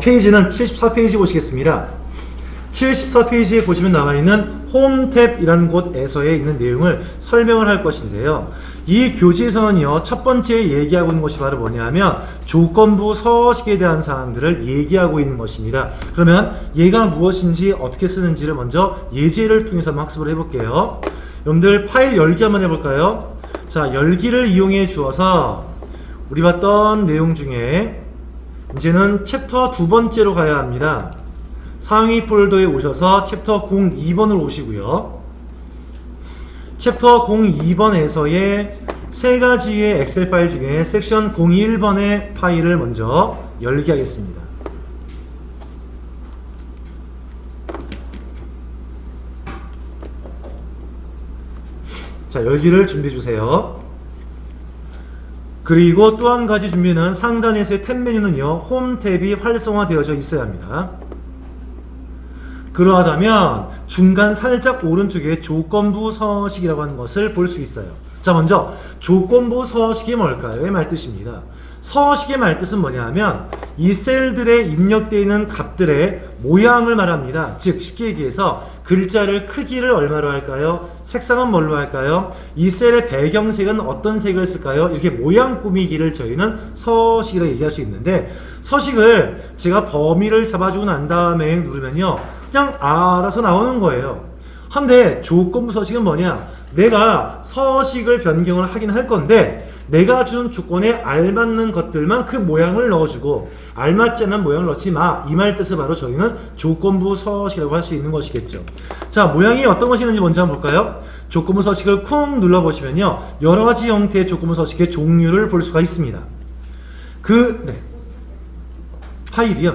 페이지는 74페이지 보시겠습니다. 74페이지에 보시면 나와있는 홈 탭이라는 곳에서의 있는 내용을 설명을 할 것인데요. 이 교재에서는요, 첫 번째 얘기하고 있는 것이 바로 뭐냐면 조건부 서식에 대한 사항들을 얘기하고 있는 것입니다. 그러면 얘가 무엇인지 어떻게 쓰는지를 먼저 예제를 통해서 한번 학습을 해볼게요. 여러분들 파일 열기 한번 해볼까요? 자, 열기를 이용해 주어서 우리 봤던 내용 중에 이제는 챕터 두 번째로 가야 합니다. 상위 폴더에 오셔서 챕터 02번을 오시고요. 챕터 02번에서의 세 가지의 엑셀 파일 중에 섹션 01번의 파일을 먼저 열게 하겠습니다. 자, 열기를 준비해 주세요. 그리고 또 한 가지 준비는 상단에서의 탭 메뉴는요, 홈 탭이 활성화되어져 있어야 합니다. 그러하다면 중간 살짝 오른쪽에 조건부 서식이라고 하는 것을 볼 수 있어요. 자, 먼저 조건부 서식이 뭘까요? 의 말뜻입니다. 서식의 말뜻은 뭐냐 하면 이 셀들에 입력되어 있는 값들의 모양을 말합니다. 즉 쉽게 얘기해서 글자를 크기를 얼마로 할까요? 색상은 뭘로 할까요? 이 셀의 배경색은 어떤 색을 쓸까요? 이렇게 모양 꾸미기를 저희는 서식이라고 얘기할 수 있는데, 서식을 제가 범위를 잡아주고 난 다음에 누르면요, 그냥 알아서 나오는 거예요. 한데 조건부 서식은 뭐냐? 내가 서식을 변경을 하긴 할 건데 내가 준 조건에 알맞는 것들만 그 모양을 넣어주고 알맞지 않은 모양을 넣지 마, 이 말 뜻을 바로 저희는 조건부 서식이라고 할 수 있는 것이겠죠. 자, 모양이 어떤 것이 있는지 먼저 한번 볼까요? 조건부 서식을 쿵 눌러보시면요, 여러가지 형태의 조건부 서식의 종류를 볼 수가 있습니다. 파일이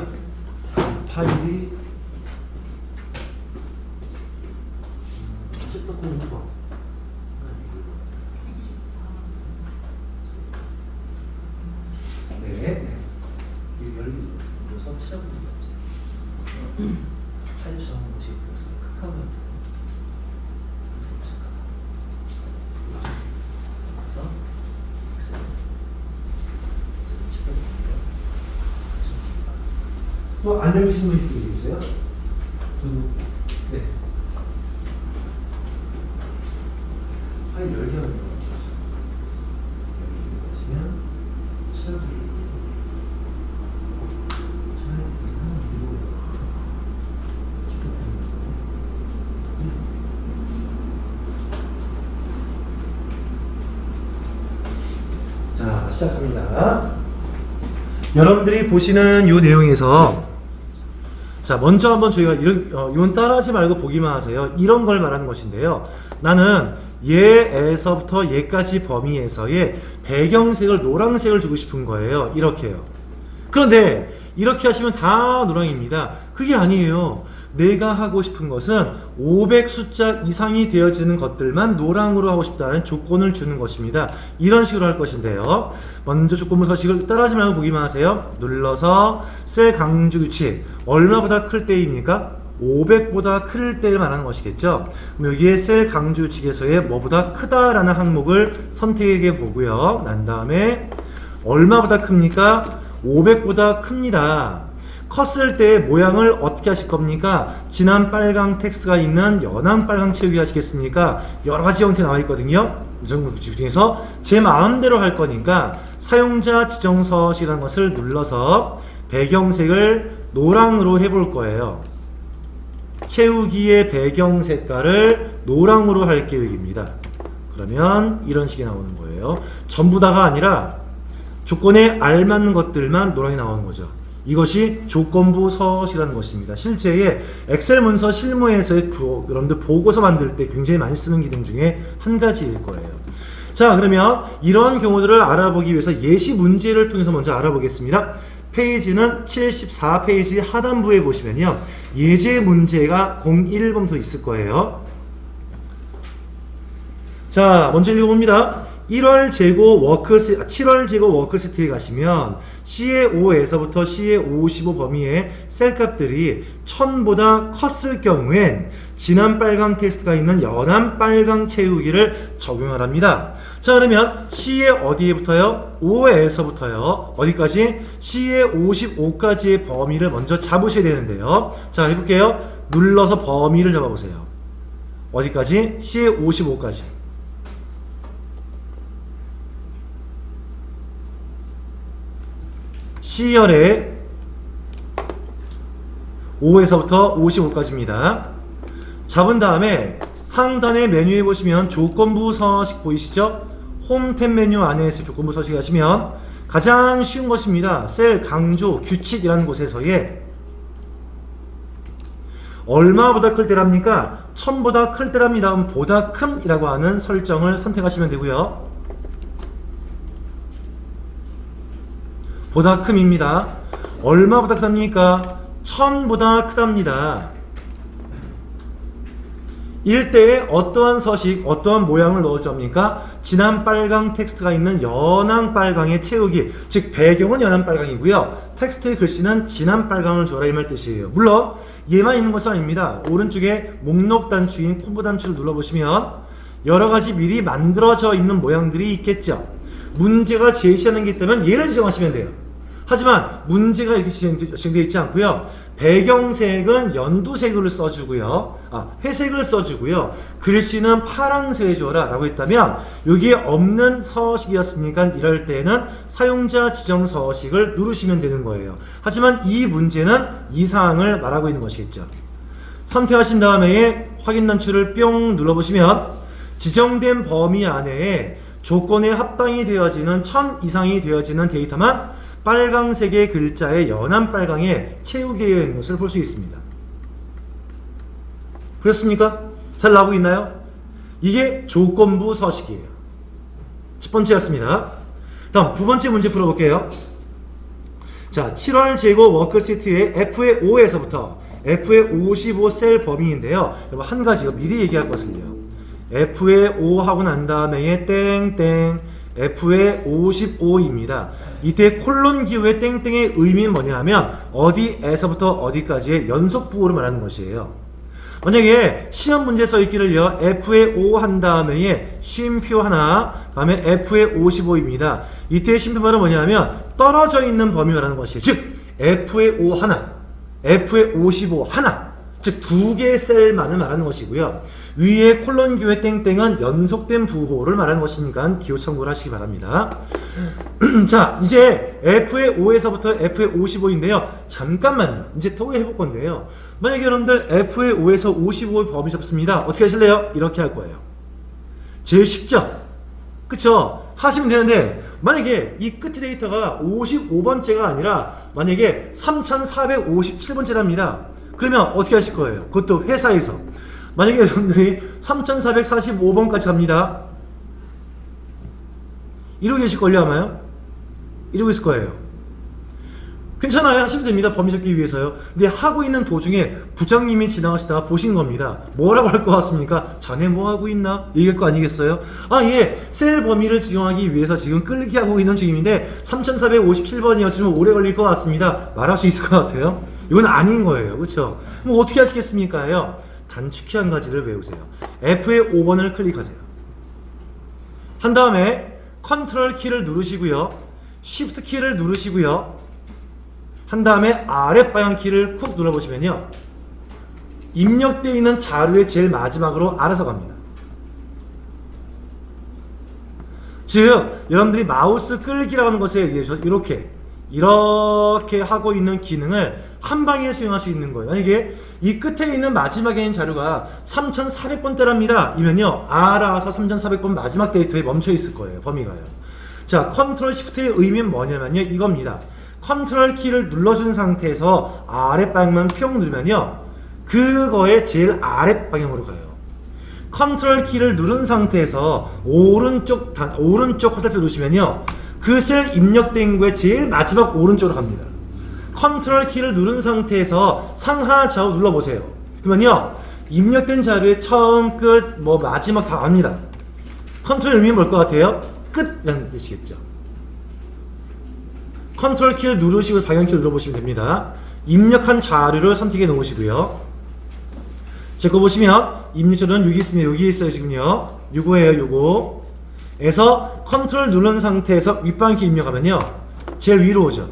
또 안 읽으신 분 있으세요? 네. 파일 열기 하는 거. 자, 시작합니다. 여러분들이 보시는 이 내용에서, 자, 먼저 한번 저희가 이건 따라하지 말고 보기만 하세요. 이런 걸 말하는 것인데요. 나는 얘에서부터 얘까지 범위에서의 배경색을 노란색을 주고 싶은 거예요. 이렇게요. 그런데 이렇게 하시면 다 노랑입니다. 그게 아니에요. 내가 하고 싶은 것은 500 숫자 이상이 되어지는 것들만 노랑으로 하고 싶다는 조건을 주는 것입니다. 이런 식으로 할 것인데요. 먼저 조건부 서식을 따라하지 말고 보기만 하세요. 눌러서 셀 강조 규칙, 얼마보다 클 때입니까? 500보다 클 때를 말하는 것이겠죠. 그럼 여기에 셀 강조 규칙에서의 뭐보다 크다라는 항목을 선택해 보고요. 난 다음에 얼마보다 큽니까? 500보다 큽니다. 컸을 때 모양을 어떻게 하실 겁니까? 진한 빨강 텍스트가 있는 연한 빨강 채우기 하시겠습니까? 여러가지 형태 나와 있거든요. 이 중에서 제 마음대로 할 거니까 사용자 지정 서식이라는 것을 눌러서 배경색을 노랑으로 해볼 거예요. 채우기의 배경 색깔을 노랑으로 할 계획입니다. 그러면 이런 식이 나오는 거예요. 전부 다가 아니라 조건에 알맞는 것들만 노랑이 나오는 거죠. 이것이 조건부 서식이라는 것입니다. 실제의 엑셀 문서 실무에서의 여러분들 보고서 만들 때 굉장히 많이 쓰는 기능 중에 한 가지일 거예요. 자, 그러면 이런 경우들을 알아보기 위해서 예시 문제를 통해서 먼저 알아보겠습니다. 페이지는 74페이지 하단부에 보시면요, 예제 문제가 01번부터 있을 거예요. 자, 먼저 읽어봅니다. 7월 제곱 워크 시트에 가시면 CA5에서부터 CA55 범위의 셀값들이 1000보다 컸을 경우엔 진한 빨강 텍스트가 있는 연한 빨강 채우기를 적용을 합니다. 자, 그러면 C의 어디에 붙어요? 5에서부터요. 어디까지? C의 55까지의 범위를 먼저 잡으셔야 되는데요. 자, 해볼게요. 눌러서 범위를 잡아보세요. 어디까지? C의 55까지. C열의 5에서부터 55까지입니다. 잡은 다음에 상단의 메뉴에 보시면 조건부 서식 보이시죠? 홈 탭 메뉴 안에서 조건부 서식 하시면 가장 쉬운 것입니다. 셀 강조 규칙이라는 곳에서의 얼마보다 클 때랍니까? 1000보다 클 때랍니다. 보다 큼이라고 하는 설정을 선택하시면 되고요. 보다 큼입니다. 얼마보다 크답니까? 1000보다 크답니다. 이럴 때에 어떠한 서식, 어떠한 모양을 넣어줘 합니까? 진한 빨강 텍스트가 있는 연한 빨강에 채우기. 즉 배경은 연한 빨강이고요. 텍스트의 글씨는 진한 빨강을 줘라 이 말 뜻이에요. 물론 얘만 있는 것은 아닙니다. 오른쪽에 목록 단추인 콤보 단추를 눌러보시면 여러가지 미리 만들어져 있는 모양들이 있겠죠. 문제가 제시하는 게 있다면 얘를 지정하시면 돼요. 하지만 문제가 이렇게 지정되어 있지 않고요. 배경색은 연두색을 써주고요. 회색을 써주고요. 글씨는 파란색을 줘라 라고 했다면 여기에 없는 서식이었으니까 이럴 때는 사용자 지정 서식을 누르시면 되는 거예요. 하지만 이 문제는 이 사항을 말하고 있는 것이겠죠. 선택하신 다음에 확인 단추를 뿅 눌러보시면 지정된 범위 안에 조건에 합당이 되어지는 1000 이상이 되어지는 데이터만 빨강색의 글자에 연한 빨강에 채우게 되어 있는 것을 볼 수 있습니다. 그렇습니까? 잘 나오고 있나요? 이게 조건부 서식이에요. 첫 번째였습니다. 다음 두 번째 문제 풀어볼게요. 자, 7월 재고 워크시트의 F의 5에서부터 F의 55 셀 범위인데요. 여러분 한 가지 미리 얘기할 것은요. F의 5 하고 난 다음에 땡땡 F의 55입니다. 이때 콜론 기호의 땡땡의 의미는 뭐냐 하면 어디에서부터 어디까지의 연속 부호를 말하는 것이에요. 만약에 시험 문제 써있기를요. F의 5 한 다음에 쉼표 하나 다음에 F의 55입니다. 이때 쉼표 말은 뭐냐 하면 떨어져 있는 범위를 말하는 것이에요. 즉 F의 5 하나 F의 55 하나 즉 두 개의 셀만을 말하는 것이고요. 위에 콜론 기호의 땡땡은 연속된 부호를 말하는 것이니까 기호 참고를 하시기 바랍니다. 자, 이제 F의 5에서부터 F의 55인데요. 잠깐만요. 이제 또 해볼 건데요. 만약에 여러분들 F의 5에서 55의 범위 잡습니다. 어떻게 하실래요? 이렇게 할 거예요. 제일 쉽죠? 그쵸? 하시면 되는데 만약에 이 끝의 데이터가 55번째가 아니라 만약에 3457번째랍니다. 그러면 어떻게 하실 거예요? 그것도 회사에서. 만약에 여러분들이 3445번까지 갑니다. 이러고 계실걸요 아마요? 이러고 있을 거예요. 괜찮아요. 하시면 됩니다. 범위 잡기 위해서요. 근데 하고 있는 도중에 부장님이 지나가시다가 보신 겁니다. 뭐라고 할 것 같습니까? 자네 뭐 하고 있나? 얘기할 거 아니겠어요? 예. 셀 범위를 지정하기 위해서 지금 끌기 하고 있는 중인데 3457번이었으면 오래 걸릴 것 같습니다. 말할 수 있을 것 같아요. 이건 아닌 거예요. 그렇죠? 그럼 어떻게 하시겠습니까? 단축키 한 가지를 외우세요. F의 5번을 클릭하세요. 한 다음에 컨트롤 키를 누르시고요. 쉬프트 키를 누르시고요. 한 다음에 아래 방향 키를 쿡 눌러보시면요. 입력되어 있는 자료의 제일 마지막으로 알아서 갑니다. 즉 여러분들이 마우스 끌기라고 하는 것에 의해서 이렇게 하고 있는 기능을 한 방에 수행할 수 있는 거예요. 만약에 이 끝에 있는 마지막에 있는 자료가 3400번대랍니다. 이면요. 알아서 3400번 마지막 데이터에 멈춰 있을 거예요. 범위가요. 자, 컨트롤 시프트의 의미는 뭐냐면요. 이겁니다. 컨트롤 키를 눌러준 상태에서 아랫방향만 평 누르면요. 그거의 제일 아랫방향으로 가요. 컨트롤 키를 누른 상태에서 오른쪽 화살표 누르시면요. 그 셀 입력된 거에 제일 마지막 오른쪽으로 갑니다. 컨트롤 키를 누른 상태에서 상하 좌우 눌러보세요. 그러면요. 입력된 자료의 처음, 끝, 마지막 다 갑니다. 컨트롤 의미는 뭘 것 같아요? 끝이라는 뜻이겠죠. 컨트롤 키를 누르시고 방향키를 눌러보시면 됩니다. 입력한 자료를 선택해 놓으시고요. 제 거 보시면 입력자료는 여기 있습니다. 여기 있어요 지금요. 요거예요 요거. 에서 컨트롤 누른 상태에서 윗방향키 입력하면요 제일 위로 오죠.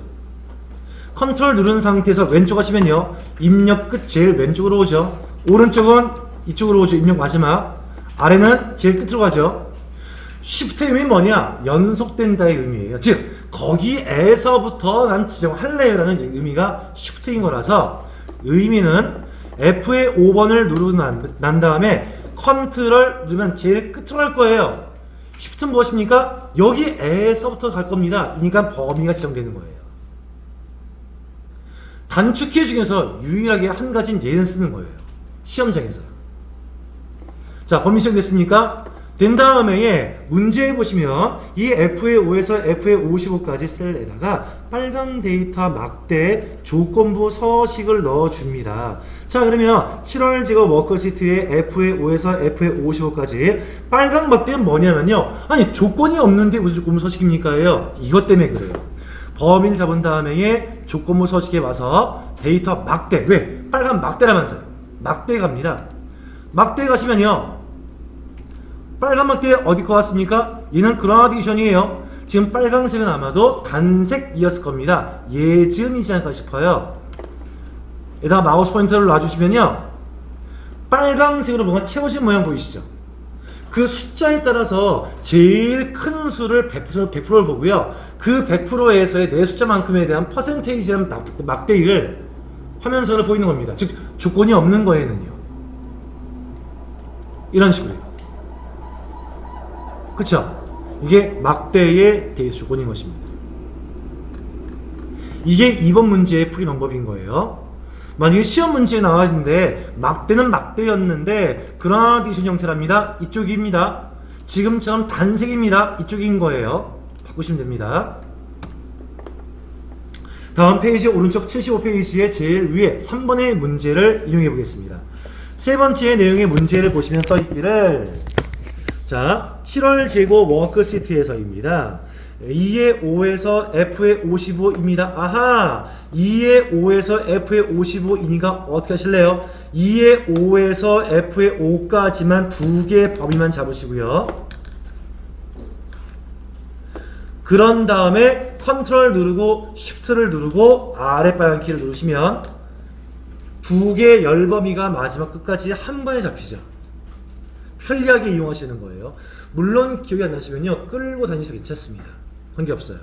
컨트롤 누른 상태에서 왼쪽 하시면요 입력 끝 제일 왼쪽으로 오죠. 오른쪽은 이쪽으로 오죠. 입력 마지막. 아래는 제일 끝으로 가죠. 쉬프트의 의미는 뭐냐? 연속된다의 의미예요. 즉 거기에서부터 난 지정할래요 라는 의미가 쉬프트인 거라서 의미는 F의 5번을 누르고 난 다음에 컨트롤 누르면 제일 끝으로 갈 거예요. 쉬프트는 무엇입니까? 여기에서부터 갈 겁니다. 그러니까 범위가 지정되는 거예요. 단축키 중에서 유일하게 한 가지는 얘는 쓰는 거예요. 시험장에서. 자, 범위 지정됐습니까? 된 다음에 문제에 보시면 이 F의 5에서 F의 55까지 셀에다가 빨강 데이터 막대 조건부 서식을 넣어줍니다. 자, 그러면 7월 제거 워커시트에 F의 5에서 F의 55까지 빨강 막대는 뭐냐면요. 아니, 조건이 없는데 무슨 조건부 서식입니까?예요. 이것 때문에 그래요. 범위를 잡은 다음에 조건부 서식에 와서 데이터 막대. 왜? 빨간 막대라면서요. 막대 갑니다. 막대 가시면요. 빨간 막대 어디 거 같습니까? 얘는 그라디션이에요. 지금 빨강색은 아마도 단색이었을 겁니다. 예즈음이지 않을까 싶어요. 여기다가 마우스 포인터를 놔주시면요. 빨강색으로 뭔가 채워진 모양 보이시죠? 그 숫자에 따라서 제일 큰 수를 100%를 보고요. 그 100%에서의 내 숫자만큼에 대한 퍼센테이지한 막대기를 화면선을 보이는 겁니다. 즉 조건이 없는 거에는요. 이런 식으로요. 그쵸? 이게 막대의 데이터 조건인 것입니다. 이게 2번 문제의 풀이 방법인 거예요. 만약에 시험 문제에 나와 있는데 막대는 막대였는데 그라디션 형태랍니다. 이쪽입니다. 지금처럼 단색입니다. 이쪽인 거예요. 바꾸시면 됩니다. 다음 페이지 오른쪽 75페이지의 제일 위에 3번의 문제를 이용해 보겠습니다. 세 번째 내용의 문제를 보시면 써있기를 자, 7월 제곱 워크시트에서입니다. 2의 5에서 F의 55입니다. 아하! 2의 5에서 F의 55이니까 어떻게 하실래요? 2의 5에서 F의 5까지만 두 개의 범위만 잡으시고요. 그런 다음에 컨트롤 누르고 쉬프트를 누르고 아래 빨간 키를 누르시면 두 개의 열범위가 마지막 끝까지 한 번에 잡히죠. 편리하게 이용하시는 거예요. 물론 기억이 안 나시면요 끌고 다니셔도 괜찮습니다. 관계없어요.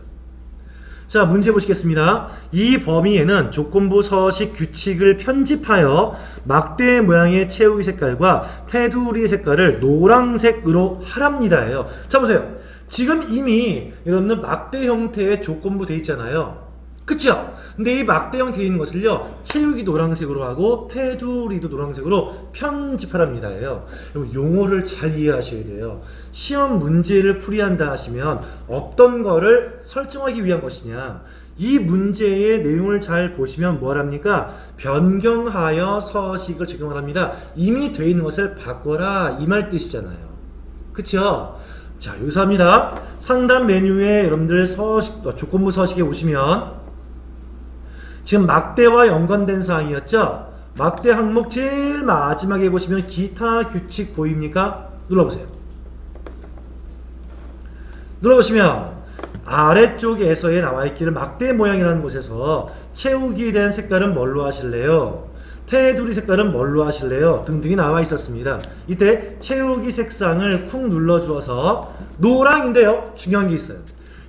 자, 문제 보시겠습니다. 이 범위에는 조건부 서식 규칙을 편집하여 막대 모양의 채우기 색깔과 테두리 색깔을 노란색으로 하랍니다예요. 자, 보세요. 지금 이미 여러분들 막대 형태의 조건부 돼 있잖아요. 그쵸? 근데 이 막대형 되어 있는 것을요 채우기 노란색으로 하고 테두리도 노란색으로 편집하랍니다예요. 여러분 용어를 잘 이해하셔야 돼요. 시험 문제를 풀이한다 하시면 어떤 거를 설정하기 위한 것이냐, 이 문제의 내용을 잘 보시면 뭐랍니까? 변경하여 서식을 적용하랍니다. 이미 되어 있는 것을 바꿔라 이 말 뜻이잖아요. 그쵸? 자, 여기서 합니다. 상단 메뉴에 여러분들 서식, 조건부 서식에 오시면 지금 막대와 연관된 사항이었죠? 막대 항목 제일 마지막에 보시면 기타 규칙 보입니까? 눌러보세요. 눌러보시면 아래쪽에서의 나와있기를 막대 모양이라는 곳에서 채우기 된 색깔은 뭘로 하실래요? 테두리 색깔은 뭘로 하실래요? 등등이 나와 있었습니다. 이때 채우기 색상을 쿵 눌러 주어서 노랑인데요. 중요한 게 있어요.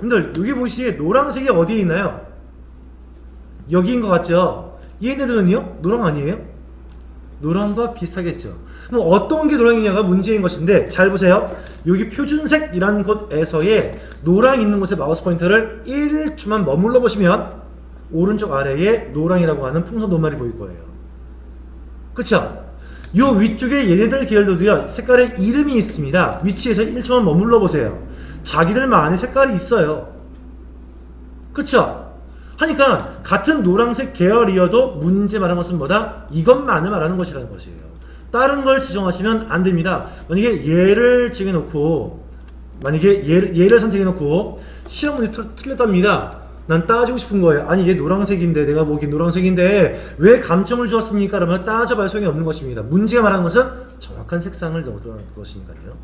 여러분들 여기 보시기에 노란색이 어디에 있나요? 여기인 것 같죠? 얘네들은요? 노랑 아니에요? 노랑과 비슷하겠죠. 그럼 어떤 게 노랑이냐가 문제인 것인데 잘 보세요. 여기 표준색이라는 곳에서의 노랑 있는 곳에 마우스 포인터를 1초만 머물러 보시면 오른쪽 아래에 노랑이라고 하는 풍선 노말이 보일 거예요. 그쵸? 요 위쪽에 얘네들 계열도요 색깔의 이름이 있습니다. 위치에서 1초만 머물러 보세요. 자기들만의 색깔이 있어요. 그쵸? 하니까 같은 노란색 계열이어도 문제 말하는 것은 뭐다? 이것만을 말하는 것이라는 것이에요. 다른 걸 지정하시면 안 됩니다. 만약에 얘를 정해놓고 만약에 얘를 선택해놓고 시험 문제 틀렸답니다. 난 따지고 싶은 거예요. 아니 얘 노란색인데 내가 보기엔 노란색인데 왜 감점을 주었습니까? 그러면 따져봐야 소용이 없는 것입니다. 문제가 말하는 것은 정확한 색상을 넣어두는 것이니까요.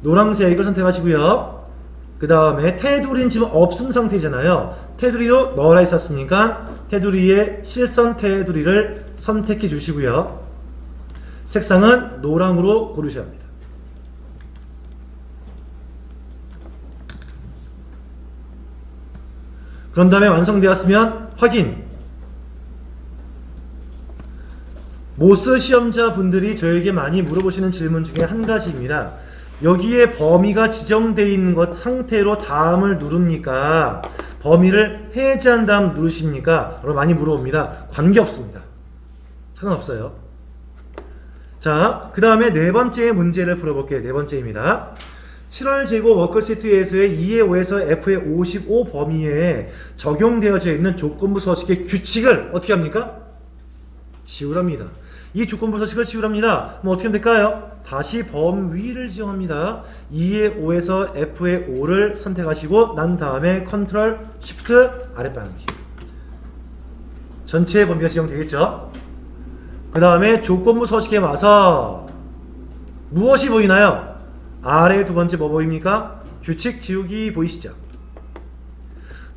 노란색을 선택하시고요. 그 다음에 테두리는 지금 없음 상태잖아요. 테두리도 넣어라 했었으니까 테두리에 실선 테두리를 선택해 주시고요. 색상은 노랑으로 고르셔야 합니다. 그런 다음에 완성되었으면 확인. 모스 시험자 분들이 저에게 많이 물어보시는 질문 중에 한 가지입니다. 여기에 범위가 지정되어 있는 것 상태로 다음을 누릅니까? 범위를 해제한 다음 누르십니까? 여러분 많이 물어봅니다. 관계없습니다. 상관없어요. 자, 그 다음에 네 번째 문제를 풀어볼게요. 네 번째입니다. 7월 제곱 워크시트에서의 2의 5에서 F의 55 범위에 적용되어져 있는 조건부 서식의 규칙을 어떻게 합니까? 지우랍니다. 이 조건부 서식을 지우랍니다. 그럼 어떻게 하면 될까요? 다시 범위를 지정합니다. 2의 5에서 F의 5를 선택하시고 난 다음에 컨트롤 쉬프트 아랫방향키. 전체 범위가 지정되겠죠? 그 다음에 조건부 서식에 와서 무엇이 보이나요? 아래 두 번째 뭐 보입니까? 규칙 지우기 보이시죠?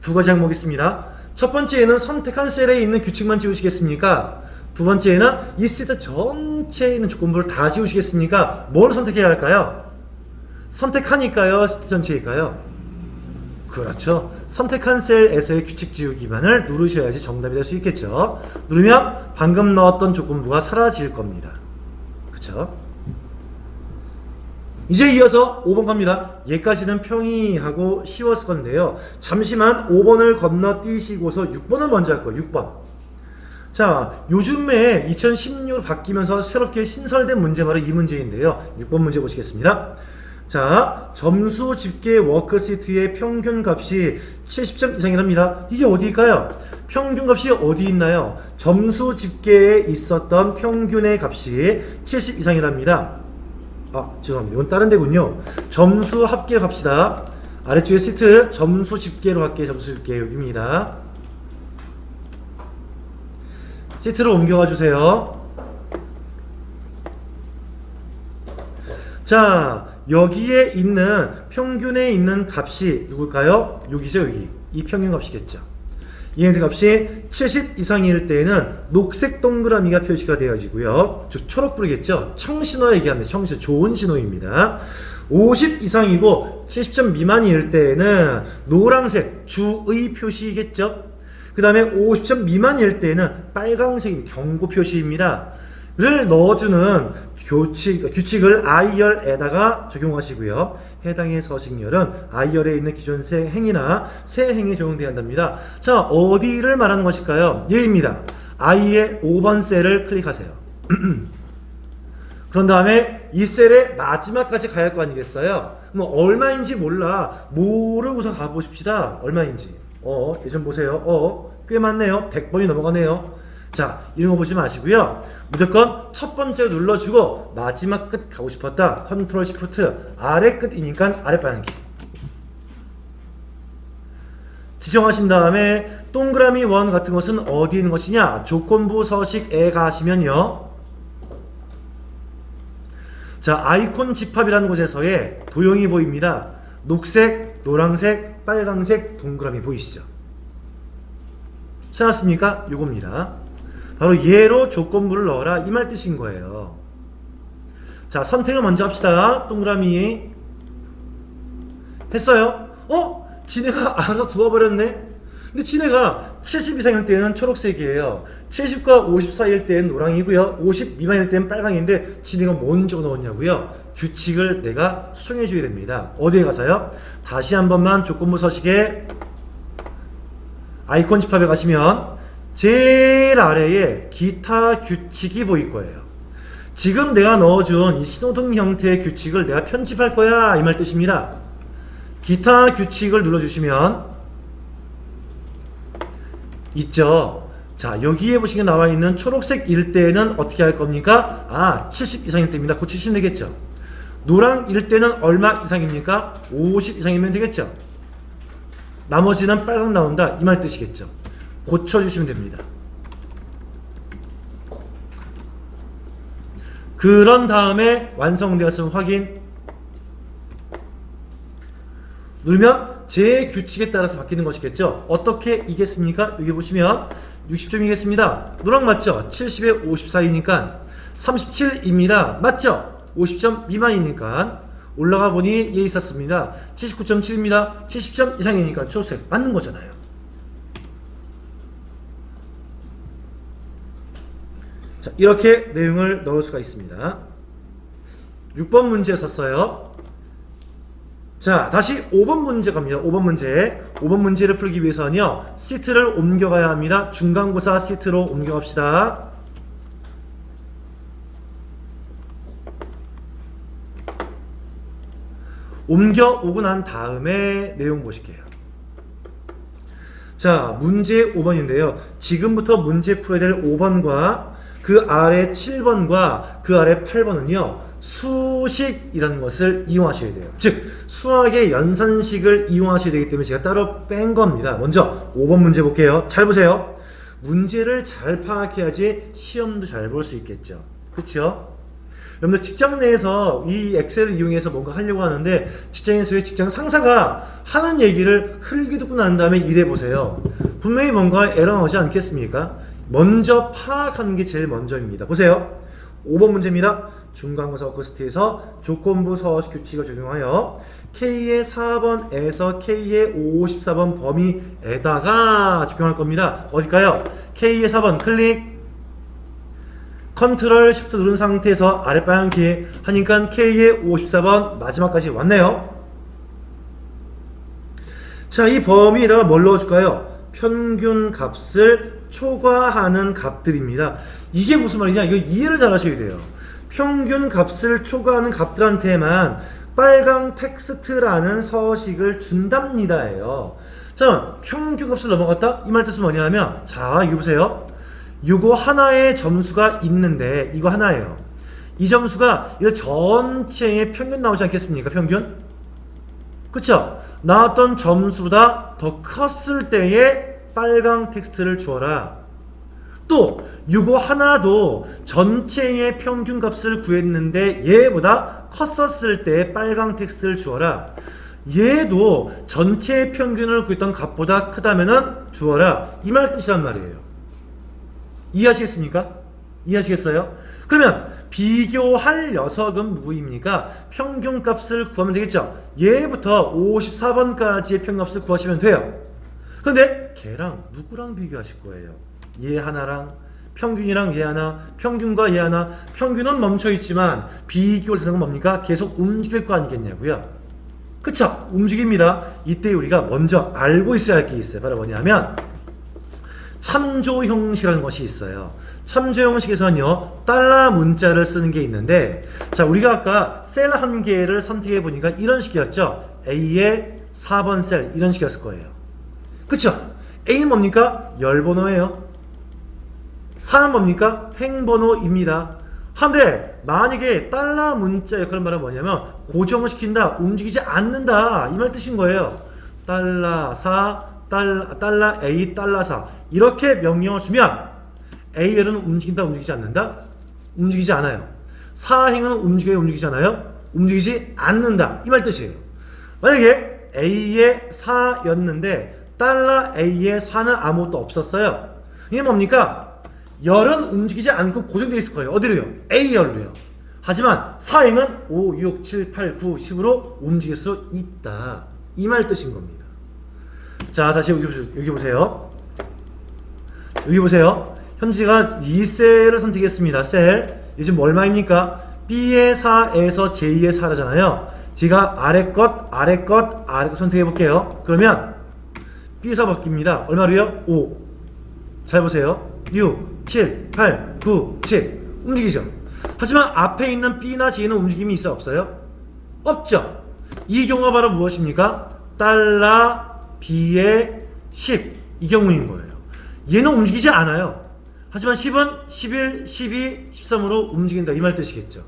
두 가지 항목이 있습니다. 첫 번째에는 선택한 셀에 있는 규칙만 지우시겠습니까? 두 번째에는 이 시트 전체에 있는 조건부를 다 지우시겠습니까? 뭘 선택해야 할까요? 선택하니까요? 시트 전체일까요? 그렇죠. 선택한 셀에서의 규칙 지우기만을 누르셔야지 정답이 될 수 있겠죠. 누르면 방금 넣었던 조건부가 사라질 겁니다. 그렇죠? 이제 이어서 5번 갑니다. 얘까지는 평이하고 쉬웠을 건데요. 잠시만 5번을 건너뛰시고서 6번을 먼저 할 거예요. 6번. 자, 요즘에 2016으로 바뀌면서 새롭게 신설된 문제 바로 이 문제인데요. 6번 문제 보시겠습니다. 자, 점수 집계 워크시트의 평균 값이 70점 이상이랍니다. 이게 어디일까요? 평균 값이 어디 있나요? 점수 집계에 있었던 평균의 값이 70 이상이랍니다. 아, 죄송합니다. 이건 다른 데군요. 점수 합계로 갑시다. 아래쪽에 시트 점수 집계로 할게요. 점수 집계 여기입니다. 시트로 옮겨가 주세요. 자, 여기에 있는 평균에 있는 값이 누굴까요? 여기죠, 여기. 이 평균 값이겠죠. 얘네들 값이 70 이상일 때에는 녹색 동그라미가 표시가 되어지고요. 즉 초록불이겠죠. 청신호 얘기합니다. 청신호 좋은 신호입니다. 50 이상이고 70점 미만일 때에는 노란색 주의 표시겠죠. 그 다음에 50점 미만일 때는 빨강색 경고 표시입니다. 를 넣어주는 규칙을 I열에다가 적용하시고요. 해당의 서식열은 I열에 있는 기존 새 행이나 새 행에 적용돼야 한답니다. 자, 어디를 말하는 것일까요? 얘입니다. I의 5번 셀을 클릭하세요. 그런 다음에 이 셀의 마지막까지 가야 할 거 아니겠어요? 그럼 얼마인지 몰라. 모르고서 가보십시다. 얼마인지. 예전 보세요. 꽤 많네요. 100번이 넘어가네요. 자, 이런 거 보지 마시고요. 무조건 첫 번째 눌러주고 마지막 끝 가고 싶었다. 컨트롤 시프트 아래 끝이니까 아래 방향키. 지정하신 다음에 동그라미 1 같은 것은 어디 있는 것이냐? 조건부 서식에 가시면요. 자, 아이콘 집합이라는 곳에서의 도형이 보입니다. 녹색, 노란색, 빨강색 동그라미 보이시죠? 찾았습니까? 요겁니다. 바로 얘로 조건부를 넣어라 이 말 뜻인 거예요. 자, 선택을 먼저 합시다. 동그라미 했어요. 지네가 알아서 두어버렸네. 근데 지네가 70 이상일 때는 초록색이에요. 70과 50 사이일 때는 노랑이고요. 50 미만일 때는 빨강인데 지네가 먼저 넣었냐고요. 규칙을 내가 수정해 줘야 됩니다. 어디에 가서요? 다시 한 번만 조건부 서식에 아이콘 집합에 가시면 제일 아래에 기타 규칙이 보일 거예요. 지금 내가 넣어준 이 신호등 형태의 규칙을 내가 편집할 거야 이 말 뜻입니다. 기타 규칙을 눌러주시면 있죠. 자, 여기에 보시면 나와 있는 초록색일 때는 어떻게 할 겁니까? 70 이상일 때입니다. 고치시면 되겠죠. 노랑일 때는 얼마 이상입니까? 50 이상이면 되겠죠. 나머지는 빨강 나온다 이 말 뜻이겠죠. 고쳐주시면 됩니다. 그런 다음에 완성되었으면 확인. 누르면 제 규칙에 따라서 바뀌는 것이겠죠. 어떻게 이겠습니까? 여기 보시면 60점이겠습니다. 노랑 맞죠? 70에 54이니까 37입니다. 맞죠? 50점 미만이니까 올라가 보니 예 있었습니다. 79.7입니다. 70점 이상이니까 초록색 맞는 거잖아요. 자, 이렇게 내용을 넣을 수가 있습니다. 6번 문제였었어요. 자, 다시 5번 문제 갑니다. 5번 문제. 5번 문제를 풀기 위해서는요, 시트를 옮겨가야 합니다. 중간고사 시트로 옮겨갑시다. 옮겨오고 난 다음에 내용 보실게요. 자, 문제 5번인데요. 지금부터 문제 풀어야 될 5번과 그 아래 7번과 그 아래 8번은요, 수식이라는 것을 이용하셔야 돼요. 즉, 수학의 연산식을 이용하셔야 되기 때문에 제가 따로 뺀 겁니다. 먼저 5번 문제 볼게요. 잘 보세요. 문제를 잘 파악해야지 시험도 잘 볼 수 있겠죠. 그렇죠? 여러분들 직장 내에서 이 엑셀을 이용해서 뭔가 하려고 하는데 직장에서의 직장 상사가 하는 얘기를 흘게 듣고 난 다음에 일해 보세요. 분명히 뭔가 에러 나오지 않겠습니까? 먼저 파악하는 게 제일 먼저입니다. 보세요. 5번 문제입니다. 중간고사 워크시트에서 조건부 서식 규칙을 적용하여 K의 4번에서 K의 54번 범위에다가 적용할 겁니다. 어딜까요? K의 4번 클릭, 컨트롤 쉬프트 누른 상태에서 아래 방향키 하니까 K의 54번 마지막까지 왔네요. 자, 이 범위에다가 뭘 넣어줄까요? 평균 값을 초과하는 값들입니다. 이게 무슨 말이냐? 이거 이해를 잘 하셔야 돼요. 평균 값을 초과하는 값들한테만 빨강 텍스트라는 서식을 준답니다예요. 자, 평균 값을 넘어갔다? 이 말 뜻은 뭐냐면, 자, 이거 보세요. 요거 하나의 점수가 있는데 이거 하나예요. 이 점수가 이거 전체의 평균 나오지 않겠습니까? 평균? 그쵸? 나왔던 점수보다 더 컸을 때의 빨강 텍스트를 주어라. 또 요거 하나도 전체의 평균 값을 구했는데 얘보다 컸었을 때의 빨강 텍스트를 주어라. 얘도 전체의 평균을 구했던 값보다 크다면은 주어라. 이 말 뜻이란 말이에요. 이해하시겠습니까? 이해하시겠어요? 그러면 비교할 녀석은 누구입니까? 평균값을 구하면 되겠죠? 얘부터 54번까지의 평균값을 구하시면 돼요. 그런데 걔랑 누구랑 비교하실 거예요? 얘 하나랑 평균이랑 얘 하나, 평균과 얘 하나. 평균은 멈춰있지만 비교를 하는 건 뭡니까? 계속 움직일 거 아니겠냐고요? 그쵸? 움직입니다. 이때 우리가 먼저 알고 있어야 할 게 있어요. 바로 뭐냐면 참조 형식이라는 것이 있어요. 참조 형식에서는요, 달러 문자를 쓰는 게 있는데, 자, 우리가 아까 셀 한 개를 선택해 보니까 이런 식이었죠. A의 4번 셀, 이런 식이었을 거예요. 그쵸? A는 뭡니까? 열번호예요. 4는 뭡니까? 횡번호입니다. 한데 만약에 달러 문자 역할은 말은 뭐냐면 고정시킨다, 움직이지 않는다, 이 말 뜻인 거예요. 달러 4, 달러 A, 달러 4 이렇게 명령을 주면 A열은 움직인다, 움직이지 않는다? 움직이지 않아요. 4행은 움직여요, 움직이지 않아요? 움직이지 않는다, 이 말 뜻이에요. 만약에 A의 4였는데 달러 A의 4는 아무것도 없었어요. 이게 뭡니까? 열은 움직이지 않고 고정되어 있을 거예요. 어디로요? A열로요. 하지만 4행은 5, 6, 7, 8, 9, 10으로 움직일 수 있다, 이 말 뜻인 겁니다. 자, 다시 여기 보세요. 여기 보세요. 현지가 2셀을 선택했습니다. 셀. 요즘 얼마입니까? B의 4에서 J의 4라잖아요. 제가 아래 것 선택해 볼게요. 그러면 B4 바뀝니다. 얼마로요? 5. 잘 보세요. 6, 7, 8, 9, 10. 움직이죠. 하지만 앞에 있는 B나 J는 움직임이 있어요? 없어요? 없죠. 이 경우가 바로 무엇입니까? 달러 B의 10. 이 경우인 거예요. 얘는 움직이지 않아요. 하지만 10은 11, 12, 13으로 움직인다, 이 말 뜻이겠죠.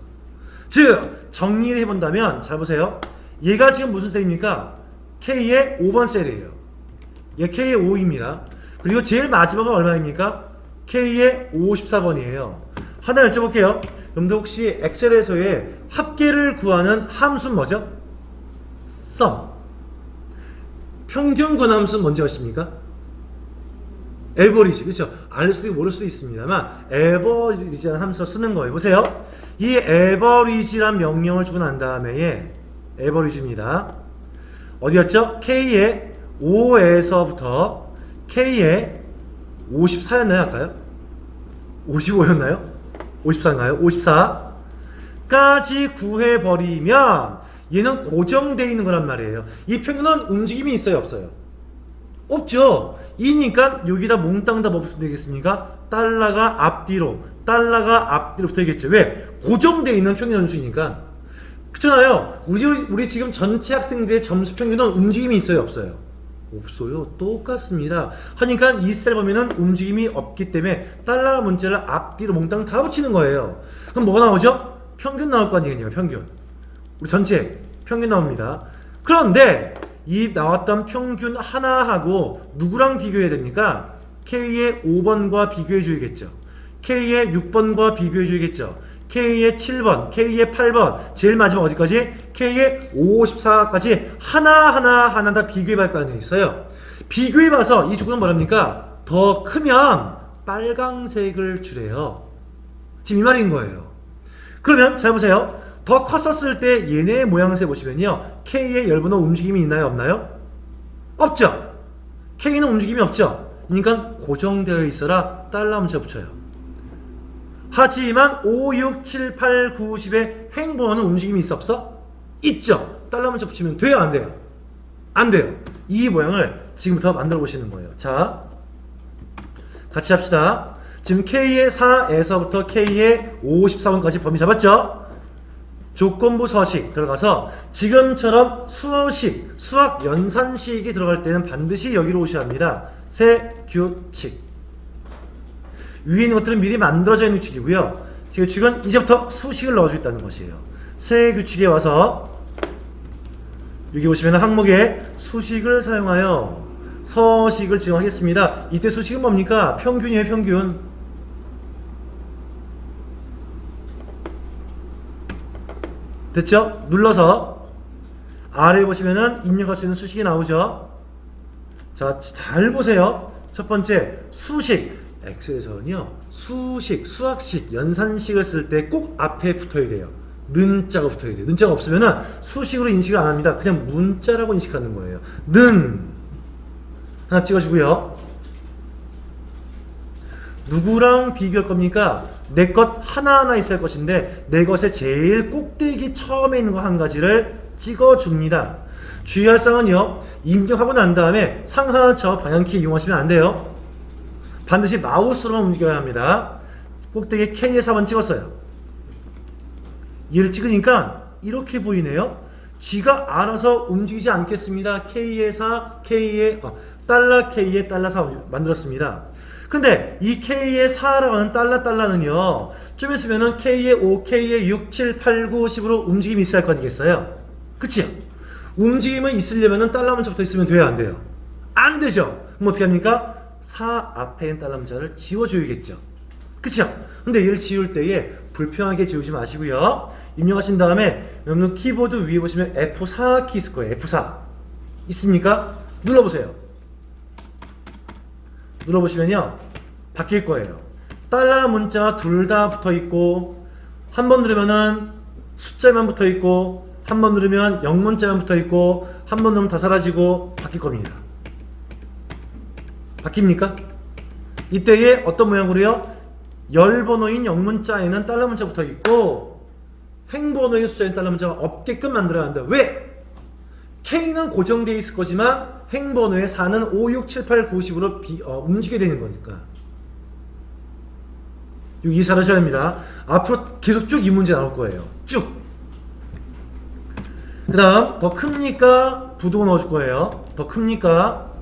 즉 정리를 해본다면 잘 보세요. 얘가 지금 무슨 셀입니까? K의 5번 셀이에요. 얘 K의 5입니다. 그리고 제일 마지막은 얼마입니까? K의 54번이에요. 하나 여쭤볼게요. 여러분들 혹시 엑셀에서의 합계를 구하는 함수는 뭐죠? sum. 평균 근함수는 뭔지 아십니까? 에버리지. 그렇죠? 알 수도 있고 모를 수도 있습니다만 에버리지라는 함수 쓰는 거예요. 보세요. 이 에버리지란 명령을 주고 난 다음에 에버리지입니다. 어디였죠? K의 5에서부터 K의 54였나요? 아까요? 55였나요? 54인가요? 54까지 구해버리면 얘는 고정되어 있는 거란 말이에요. 이 평균은 움직임이 있어요? 없어요? 없죠. 이니까 여기다 몽땅 다 뭐 붙으면 되겠습니까? 달러가 앞뒤로 붙어야겠죠. 왜? 고정되어 있는 평균 연수이니까. 그렇잖아요. 우리 지금 전체 학생들의 점수 평균은 움직임이 있어요? 없어요? 없어요. 똑같습니다. 하니까 이 셀 보면은 움직임이 없기 때문에 달러 문자를 앞뒤로 몽땅 다 붙이는 거예요. 그럼 뭐가 나오죠? 평균 나올 거 아니겠냐? 평균. 우리 전체 평균 나옵니다. 그런데 이 나왔던 평균 하나하고 누구랑 비교해야 됩니까? K의 5번과 비교해 줘야겠죠. K의 6번과 비교해 줘야겠죠. K의 7번, K의 8번, 제일 마지막 어디까지? K의 54까지 하나 다 비교해볼 거 아니에요. 있어요. 비교해봐서 이 조건은 뭐랍니까? 더 크면 빨강색을 주래요. 지금 이 말인 거예요. 그러면 잘 보세요. 더 컸었을 때 얘네의 모양새 보시면요. K의 열분호 움직임이 있나요? 없나요? 없죠. K는 움직임이 없죠. 그러니까 고정되어 있어라 달러 문자 붙여요. 하지만 5, 6, 7, 8, 9, 10의 행번호는 움직임이 있어 없어? 있죠. 달러 문자 붙이면 돼요? 안 돼요? 안 돼요. 이 모양을 지금부터 만들어 보시는 거예요. 자, 같이 합시다. 지금 K의 4에서부터 K의 54번까지 범위 잡았죠? 조건부 서식 들어가서 지금처럼 수학 연산식이 들어갈 때는 반드시 여기로 오셔야 합니다. 세 규칙. 위에 있는 것들은 미리 만들어져 있는 규칙이고요. 제 규칙은 이제부터 수식을 넣어주겠다는 것이에요. 세 규칙에 와서 여기 보시면 항목에 수식을 사용하여 서식을 지정하겠습니다. 이때 수식은 뭡니까? 평균이에요. 평균. 됐죠? 눌러서 아래에 보시면은 입력할 수 있는 수식이 나오죠. 자, 잘 보세요. 첫 번째 수식. 엑셀에서는요, 수학식, 연산식을 쓸 때 꼭 앞에 붙어야 돼요. 는자가 붙어야 돼요. 는자가 없으면은 수식으로 인식을 안 합니다. 그냥 문자라고 인식하는 거예요. 는 하나 찍어주고요. 누구랑 비교할 겁니까? 내 것 하나하나 있을 것인데 내 것의 제일 꼭대기 처음에 있는 거 한 가지를 찍어줍니다. 주의할 사항은요, 입력하고 난 다음에 상하 저 방향키 이용하시면 안 돼요. 반드시 마우스로만 움직여야 합니다. 꼭대기에 K의 4번 찍었어요. 얘를 찍으니까 이렇게 보이네요. 쥐가 알아서 움직이지 않겠습니다. K의 4, 달러 K의 달러 4 만들었습니다. 근데 이 K의 4라고 하는 달러는요, 좀 있으면은 K의 5, K의 6, 7, 8, 9, 10으로 움직임이 있어야 할 거 아니겠어요? 그치요? 움직임이 있으려면은 달러 문자부터 있으면 돼요? 안 돼요? 안 되죠? 그럼 어떻게 합니까? 4 앞에 있는 달러 문자를 지워줘야겠죠. 그쵸? 근데 얘를 지울 때에 불편하게 지우지 마시고요. 입력하신 다음에 여러분 키보드 위에 보시면 F4 키 있을 거예요. F4 있습니까? 눌러보세요. 눌러보시면요, 바뀔 거예요. 달러 문자 둘 다 붙어있고, 한 번 누르면은 숫자만 붙어있고, 한 번 누르면 영문자만 붙어있고, 한 번 누르면 다 사라지고 바뀔 겁니다. 바뀝니까? 이때에 어떤 모양으로요? 열번호인 영문자에는 달러 문자 붙어있고, 행번호인 숫자인 달러 문자가 없게끔 만들어야 한다. 왜? K는 고정되어 있을 거지만 행번호의 4는 5, 6, 7, 8, 9, 10으로 움직이게 되는 거니까. 이해 잘 하셔야 됩니다. 앞으로 계속 쭉 이 문제 나올 거예요. 쭉. 그 다음, 더 큽니까? 부도 넣어줄 거예요. 더 큽니까?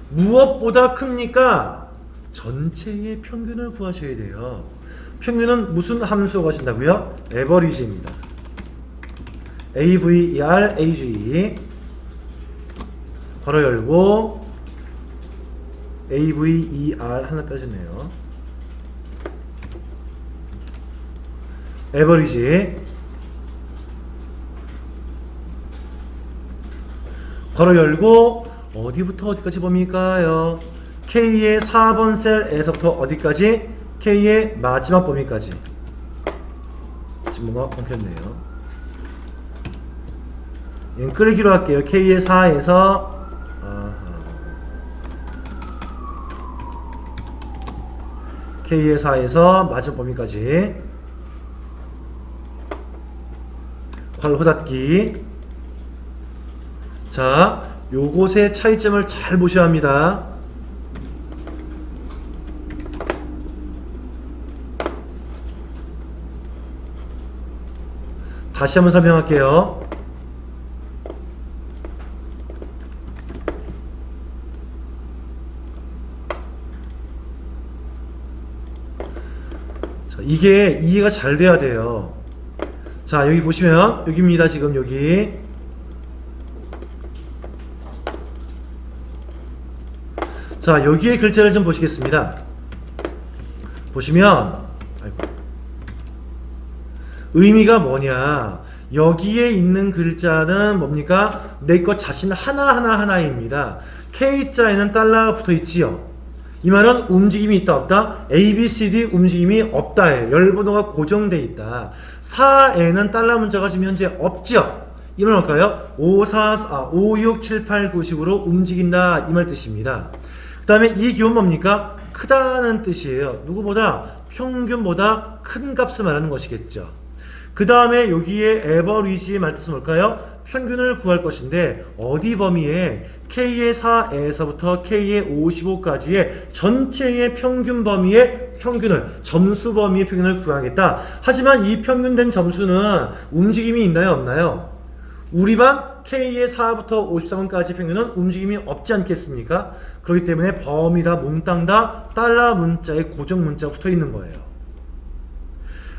무엇보다 큽니까? 전체의 평균을 구하셔야 돼요. 평균은 무슨 함수가 하신다고요? 에버리지입니다. AVER, AGE 괄호 열고 AVER 하나 빼졌네요. 에버리지 괄호 열고 어디부터 어디까지 범위일까요? K의 4번 셀에서부터 어디까지? K의 마지막 범위까지. 지금 뭔가 엉켰네요. 얘는 끌기로 할게요. K의 4에서 K의 4에서 마지막 범위까지. 괄호 닫기. 자, 요것의 차이점을 잘 보셔야 합니다. 다시 한번 설명할게요. 자, 이게 이해가 잘 돼야 돼요. 자, 여기 보시면 여기입니다. 지금 여기 자, 여기에 글자를 좀 보시겠습니다. 보시면 의미가 뭐냐, 여기에 있는 글자는 뭡니까? 내 것 자신 하나입니다. K자에는 달러가 붙어있지요. 이 말은 움직임이 있다 없다? A, B, C, D 움직임이 없다예요. 열번호가 고정되어 있다. 4에는 달러 문자가 지금 현재 없죠. 이 말 뭘까요? 5, 6, 7, 8, 9, 10으로 움직인다, 이 말 뜻입니다. 그 다음에 이 기호는 뭡니까? 크다는 뜻이에요. 누구보다? 평균보다 큰 값을 말하는 것이겠죠. 그 다음에 여기에 에버리지 말 뜻은 뭘까요? 평균을 구할 것인데 어디 범위에? K의 4에서부터 K의 55까지의 전체의 평균 범위의 평균을, 점수 범위의 평균을 구하겠다. 하지만 이 평균된 점수는 움직임이 있나요, 없나요? 우리 반 K의 4부터 53까지 평균은 움직임이 없지 않겠습니까? 그렇기 때문에 범위다 몽땅 다 달러 문자에 고정 문자가 붙어 있는 거예요.